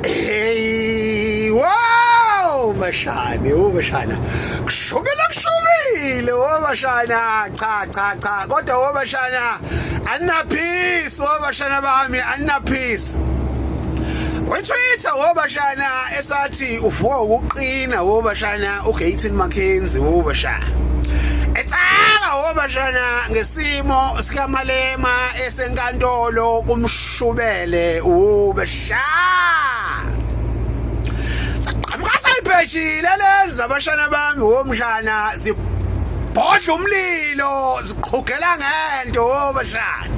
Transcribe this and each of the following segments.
Hey, wow, bashana. Kushubile bashana. Cha. Kodwa bashana, anina peace bashana bami, anina peace. Kwi-Twitter bashana esathi uvuka ukuqina bashana uGayton Mackenzie bashana. Etsaka bashana ngesimo sikaMalema esenkantolo kumshubele bashana. Amkasayiphetshile lezi abashana bami womshana zibhodla umlilo ziqhugela ngento bashana.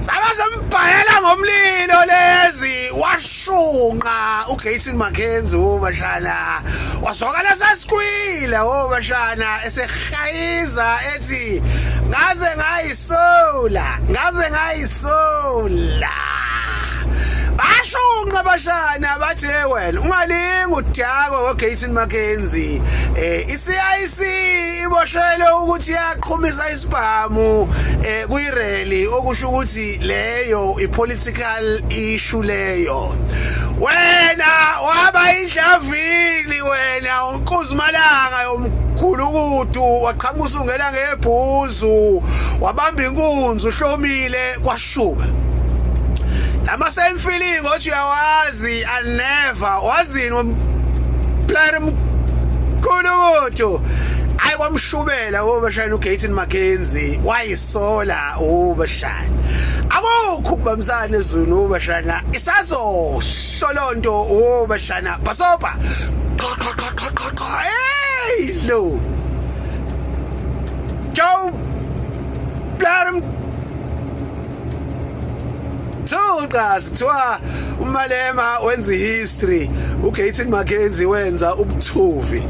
Sabazembhayela ngomlilo lezi washunqa uGayton Mackenzie bashana. Wasokala sasikwile bashana esehayiza ethi ngaze ngayisola. Bashunqa bashana bathi wena ungalingi udakwe ngoGayton Mackenzie iCIC iboshele ukuthi yaqhumisa isibhamu kuyirally okusho ukuthi leyo ipolitical issue leyo. Wena waba idlavili wena unkuzumalanga yomkhulukudu waqhamusa ungena ngebhuzu wabamba inkunzi uhlomile kwashuba. Lama same feeling othi uyawazi I never wazini womplayer mkhulukudu ayi kwamshubela bashana uGayton Mackenzie wayisola bashana. Akukho ukubambisana ezweni bashana isazo solonto bashana basopa hey lo Joe Blair Tsoqas kuthiwa uMalema wenza history uGayton Mackenzie wenza ubuthuvi.